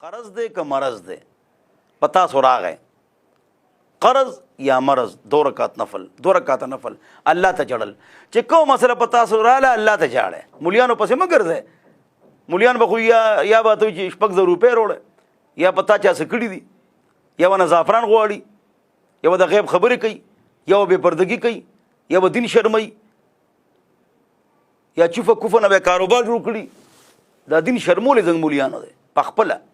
قرض دے که مرض دے پتا سو راغے قرض یا مرض 2 رکعت نفل 2 رکعت نفل الله ته جړل چې کوم مسله پتا سو رااله الله ته جاړه مليانو پسې مګر دے مليان به خو یا به ته چې 500 روپے وروړي یا پتا چا سکړي دي یا ونه زعفران غواړي یا د غیب خبرې کوي یا به پردګي کوي یا به دین شرمای یا چوفه کوفه نه به کاروبار جوړ کړي دا دین شرمولې زنګ مليانو دي پخپله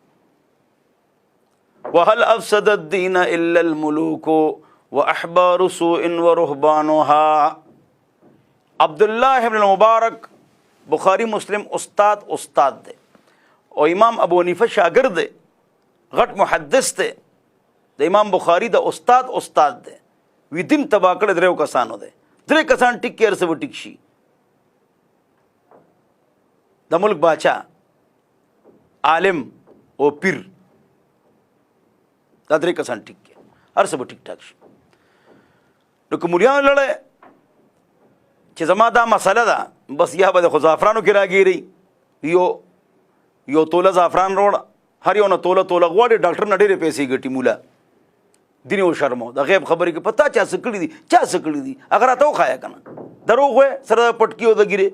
وهل افسد الدين الا الملوك واحبار سوء ورهبانها عبد الله ابن المبارک بخاری مسلم استاد دے او امام ابو حنیفه شاگرد دے غټ محدث دے د امام بخاری د استاد دے وی دین تبا کړه درو کسانو دے درې کسان ټیک کیر سره ټیک شي د ملک باچا عالم او پیر دا درې کسان ټیک کې هر څه به ټیک ټاک شي نو که مليان لړی چې زما دا مسله ده بس یا به د خو زعفرانو کې راګیرئ یو توله زعفران روړه هر یو نه توله غواړي ډاکټر نه ډېرې پیسې ګټي مولا دین او شرمو د غیب خبرې کې پتا چا څه کړي دي هغه راته وښایه که نه دروغ وی سره د پټکي او د ګیرې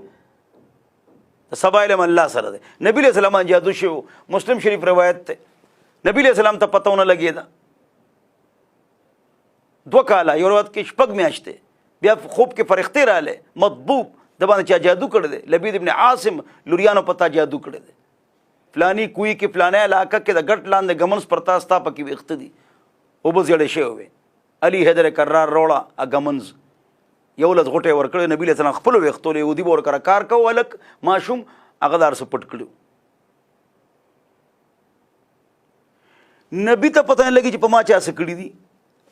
د سبا علم الله سره دی نبي علیه السلام جادو شو مسلم شریف روایت دی نبی علیہ السلام ته پته ونه لګېده 2 کاله یو روایت کې 6 میاشتې بیا خوب کې فرښتې راغلې مطبوب د باندې چا جادو کړی دی لبید ابن عاصم لوریانو پتا جادو کړی دی فلانی کوی کې فلانه علاقه کې د ګټ لاندې ګمنس پرتا ستا پکې ویښته دي اوبه زیړې شوی وې علي حیدر کرار روړه ګمنز یو لس غوټې ورکړی نبی علیه السلام خپلو ویښتو له یهودي به ورکره کار کوو هلک ماشوم هغه دار څه پټ کړي نبی ته پته نه لګي چې په ما چا څه کړي دي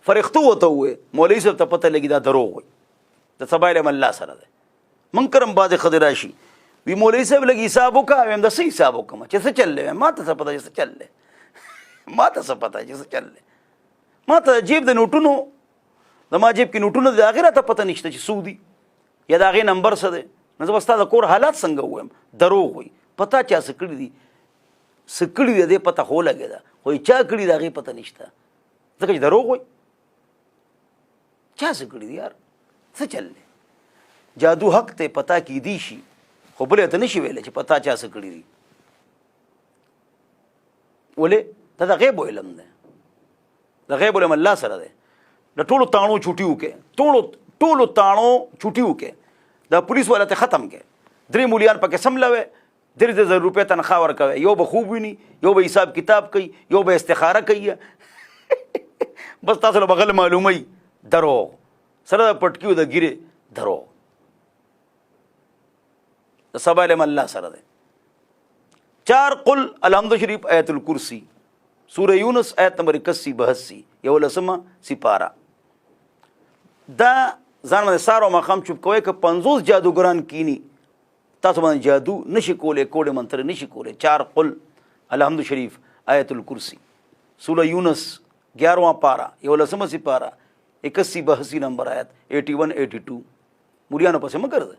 فرښتو ورته ووایي مولوي صاحب ته پته لګي دا دروغ وایي د سبا علم الله سره دی موږ کرم بعضې ښځې راشي وي مولوي صاحب لږ حساب وکړه ویم د څه حساب وکړم چې څه چل دی ما ته څه پته چې څه چل دی ما ته څه پته چې څه چل دی ما ته جیب د نوټونو د ما جیب کې نوټونه د هغې راته پته نشته چې څو دي یا د هغې نمبر څه دی نو زه به ستا د کور حالات څنګه ووایم دروغ وایي پته چا څه کړي دي څه کړي دي دې پته خو لګېده خو چا کړي د هغې پته نشته ځکه چې دروغ وایي چا څه کړي دي یار څه چل دی جادو حق ته پتا کیدی شي خو بلې ته نشي ویلی چې پتا چا څه کړي دي ولې دا د غیب علم دی د غیب علم الله سره دی د ټولو تاڼو چوټي وکړې ټولو تاڼو چوټي وکړې د پولیس والا ته ختم کړې 3 مليان پکې سملوي 3,000 روپے تنخواہ ورکوي یو به خوب ویني یو به حساب کتاب کوي یو به استخاره کوي بس تاسو له بغل معلومي دروغ سره د پټکیو د ګیرې دروغ د سبا علم الله سره دی 4 قل الحمد شریف آیت الکرسی سوره یونس آیت نمبر 81-82 یو لسمه سپاره دا ځان باندې سارو مخام چوپ کوي که 50 جادوګران کینی تاسو باندې جادو نشي کولی کوډ منتر نشي کولی 4 قل الحمد شریف آیت الکرسی سوره یونس 11واں پارا یو لسمه سپاره 81-82 نمبر آیت 81-82 مليانو پسې مګر ده